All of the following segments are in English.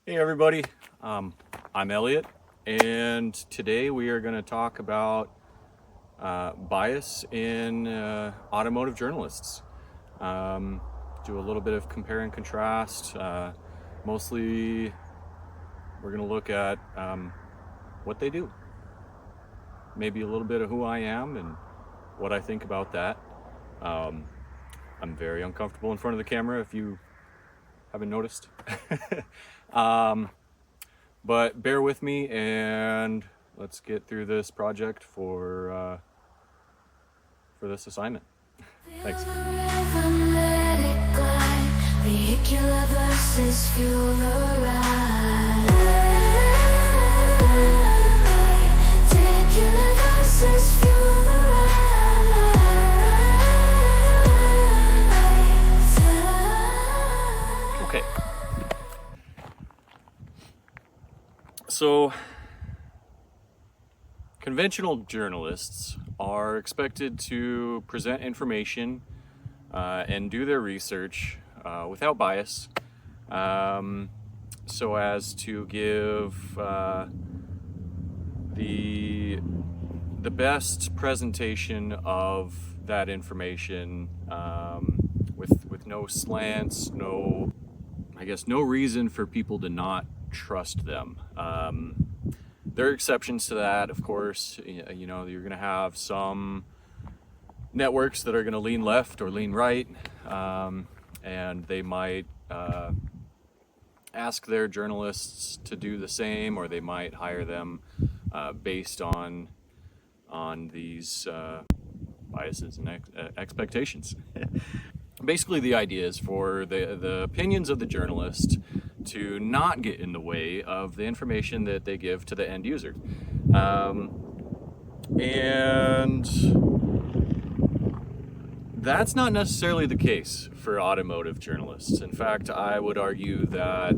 Hey everybody, I'm Elliot, and today we are going to talk about bias in automotive journalists. Do a little bit of compare and contrast. Mostly we're going to look at what they do. Maybe a little bit of who I am and what I think about that. I'm very uncomfortable in front of the camera if you haven't noticed. But bear with me and let's get through this project for this assignment. Thanks. Vehicular versus fuel ride. Vehicular versus fuel ride. Okay. So, conventional journalists are expected to present information and do their research without bias, so as to give the best presentation of that information with no slants, no reason for people to not trust them. There are exceptions to that, of course. You know, you're going to have some networks that are going to lean left or lean right, and they might ask their journalists to do the same, or they might hire them based on these biases and expectations. Basically, the idea is for the opinions of the journalist to not get in the way of the information that they give to the end user. And that's not necessarily the case for automotive journalists. In fact, I would argue that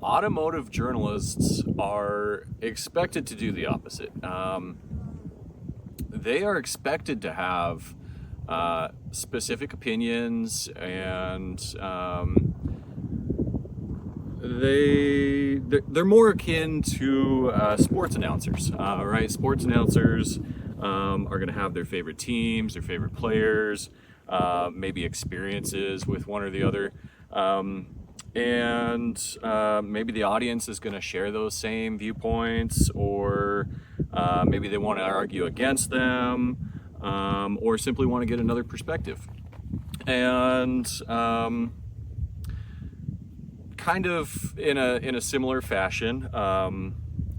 automotive journalists are expected to do the opposite. They are expected to have specific opinions, and they're more akin to sports announcers, right? Sports announcers are going to have their favorite teams, their favorite players, maybe experiences with one or the other, and maybe the audience is going to share those same viewpoints, or maybe they want to argue against them, or simply want to get another perspective. And kind of in a similar fashion,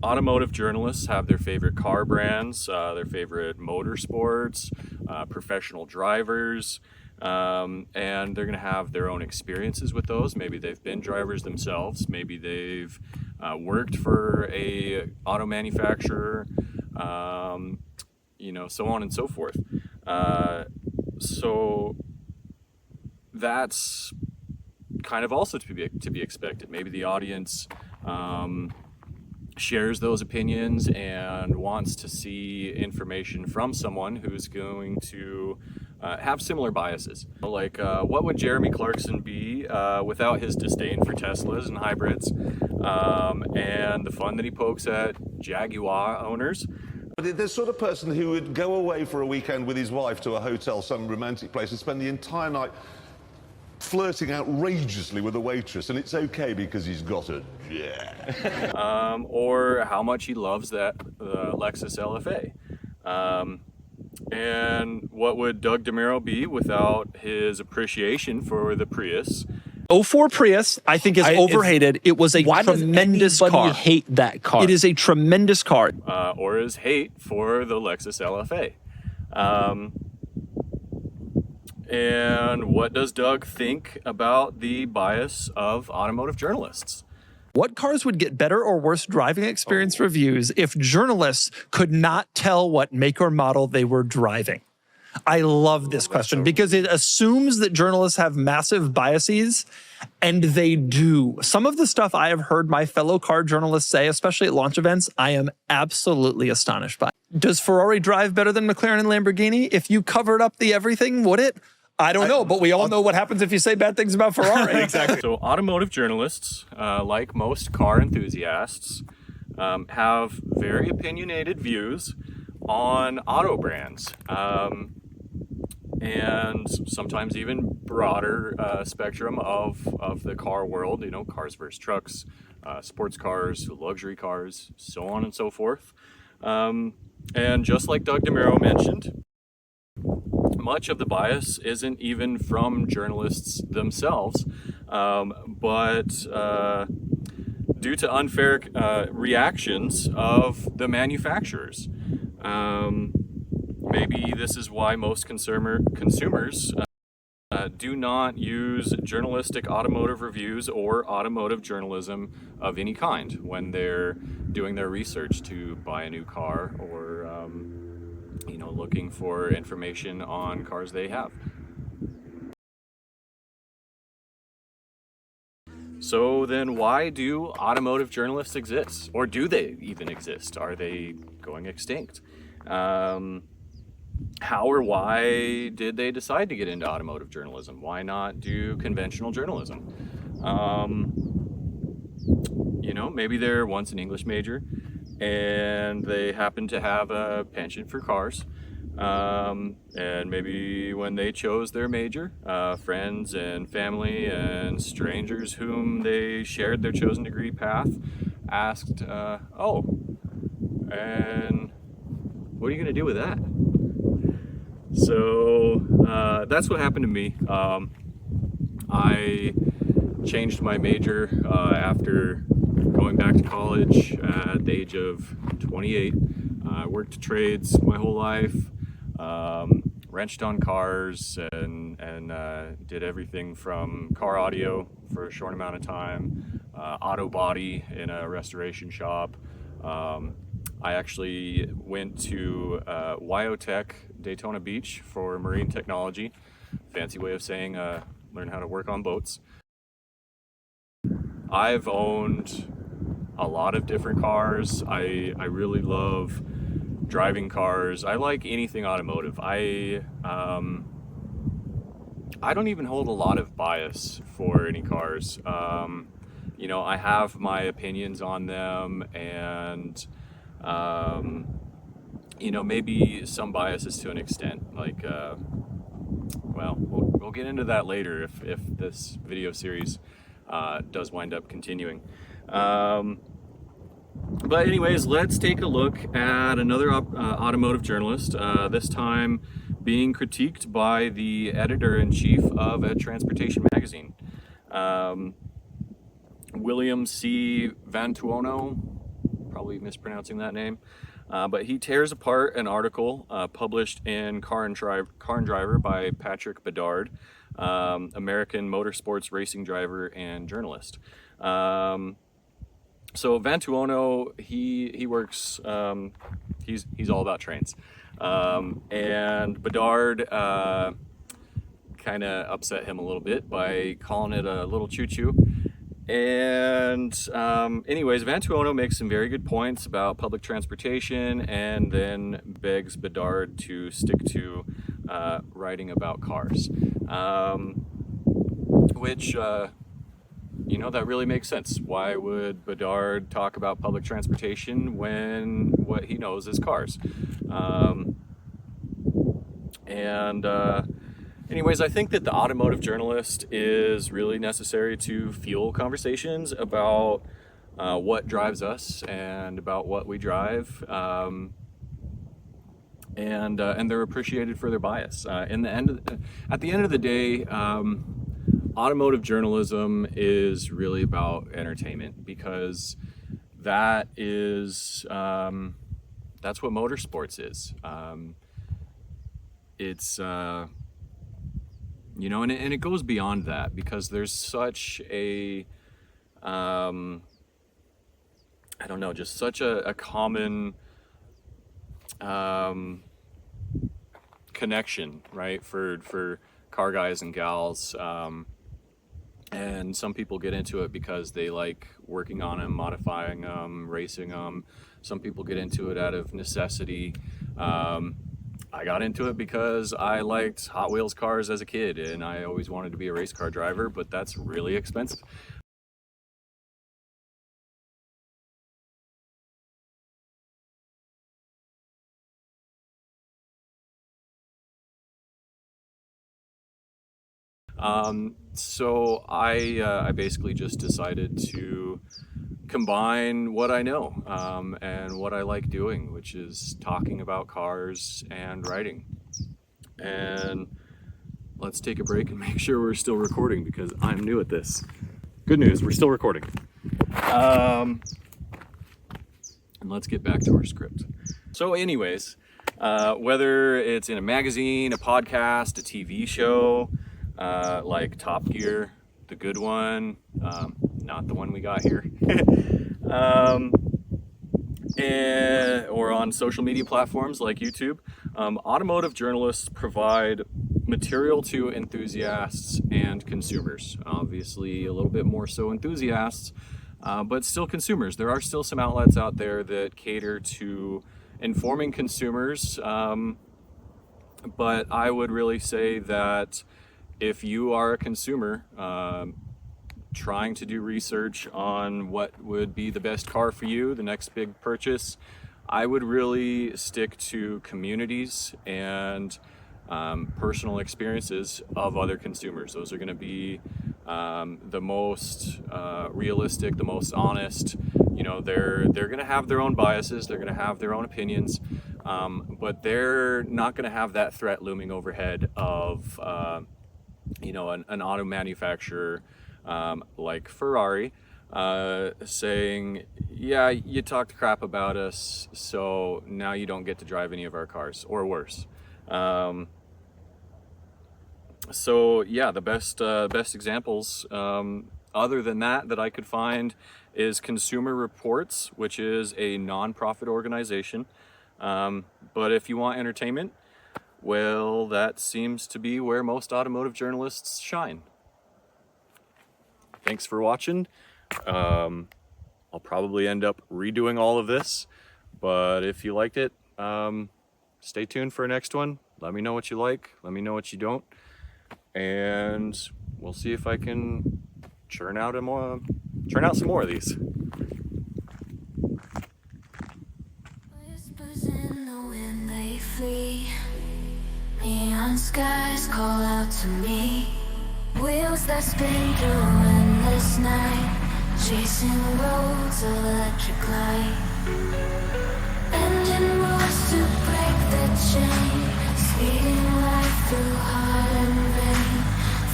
automotive journalists have their favorite car brands, their favorite motorsports, professional drivers, and they're going to have their own experiences with those. Maybe they've been drivers themselves. Maybe they've worked for a auto manufacturer, so on and so forth. So that's kind of also to be expected. Maybe the audience shares those opinions and wants to see information from someone who's going to have similar biases. Like, what would Jeremy Clarkson be without his disdain for Teslas and hybrids, and the fun that he pokes at Jaguar owners? But the sort of person who would go away for a weekend with his wife to a hotel, some romantic place, and spend the entire night flirting outrageously with a waitress, and it's okay because he's got a jet. Or how much he loves that Lexus LFA. And what would Doug DeMuro be without his appreciation for the Prius? 04 Prius, I think, is overrated. It was a tremendous car. Why does anybody hate that car? It is a tremendous car. Or his hate for the Lexus LFA. And what does Doug think about the bias of automotive journalists? What cars would get better or worse driving experience reviews if journalists could not tell what make or model they were driving? I love this question because it assumes that journalists have massive biases, and they do. Some of the stuff I have heard my fellow car journalists say, especially at launch events, I am absolutely astonished by. Does Ferrari drive better than McLaren and Lamborghini? If you covered up the everything, would it? I don't know, but we all know what happens if you say bad things about Ferrari. Exactly. So automotive journalists, like most car enthusiasts, have very opinionated views on auto brands, and sometimes even broader spectrum of the car world, you know, cars versus trucks, sports cars, luxury cars, so on and so forth. And just like Doug DeMuro mentioned, much of the bias isn't even from journalists themselves, but due to unfair reactions of the manufacturers. Maybe this is why most consumers do not use journalistic automotive reviews or automotive journalism of any kind when they're doing their research to buy a new car or you know, looking for information on cars they have. So then why do automotive journalists exist? Or do they even exist? Are they going extinct? How or why did they decide to get into automotive journalism? Why not do conventional journalism? You know, maybe they're once an English major and they happen to have a penchant for cars. And maybe when they chose their major, friends and family and strangers whom they shared their chosen degree path asked, oh, and what are you going to do with that? So that's what happened to me. I changed my major after going back to college at the age of 28. I worked trades my whole life, wrenched on cars, and did everything from car audio for a short amount of time, auto body in a restoration shop. I actually went to Wyotech, Daytona Beach for marine technology. Fancy way of saying learn how to work on boats. I've owned a lot of different cars. I really love driving cars. I like anything automotive. I don't even hold a lot of bias for any cars. You know, I have my opinions on them, and you know, maybe some biases to an extent. Like, well, we'll get into that later if this video series does wind up continuing. But anyways, let's take a look at another automotive journalist, this time being critiqued by the editor-in-chief of a transportation magazine. William C. Vantuono, probably mispronouncing that name, but he tears apart an article published in Car and Driver by Patrick Bedard, American motorsports racing driver and journalist. So Vantuono, he works, he's all about trains. And Bedard kind of upset him a little bit by calling it a little choo-choo. And anyways, Vantuono makes some very good points about public transportation and then begs Bedard to stick to writing about cars. Which, you know, that really makes sense. Why would Bedard talk about public transportation when what he knows is cars? Anyways, I think that the automotive journalist is really necessary to fuel conversations about what drives us and about what we drive, and they're appreciated for their bias. At the end of the day, automotive journalism is really about entertainment, because that is that's what motorsports is. It's you know, and it goes beyond that, because there's such a I don't know, just such a common connection, right, for car guys and gals. And some people get into it because they like working on them, modifying them, racing them. Some people get into it out of necessity. I got into it because I liked Hot Wheels cars as a kid, and I always wanted to be a race car driver, but that's really expensive. So I basically just decided to combine what I know and what I like doing, which is talking about cars and writing. And let's take a break and make sure we're still recording because I'm new at this. Good news, we're still recording. And let's get back to our script. So anyways, whether it's in a magazine, a podcast, a TV show, like Top Gear, the good one, not the one we got here, or on social media platforms like YouTube, automotive journalists provide material to enthusiasts and consumers. Obviously, a little bit more so enthusiasts, but still consumers. There are still some outlets out there that cater to informing consumers, but I would really say that if you are a consumer trying to do research on what would be the best car for you, the next big purchase, I would really stick to communities and personal experiences of other consumers. Those are going to be the most realistic, the most honest. You know, they're going to have their own biases, they're going to have their own opinions, but they're not going to have that threat looming overhead of you know, an auto manufacturer like Ferrari saying, yeah, you talked crap about us, so now you don't get to drive any of our cars, or worse. So yeah, the best examples other than that I could find is Consumer Reports, which is a non-profit organization. But if you want entertainment, well, that seems to be where most automotive journalists shine. Thanks for watching. I'll probably end up redoing all of this, but if you liked it, stay tuned for a next one. Let me know what you like, let me know what you don't, and we'll see if I can churn out some more of these. Whispers in the wind, they flee. Neon skies call out to me. Wheels that spin through endless night, chasing roads of electric light. Engine roars to break the chain, speeding right through heart and vein.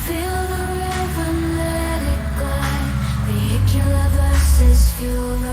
Feel the rhythm, let it glide. Vehicular versus fuel.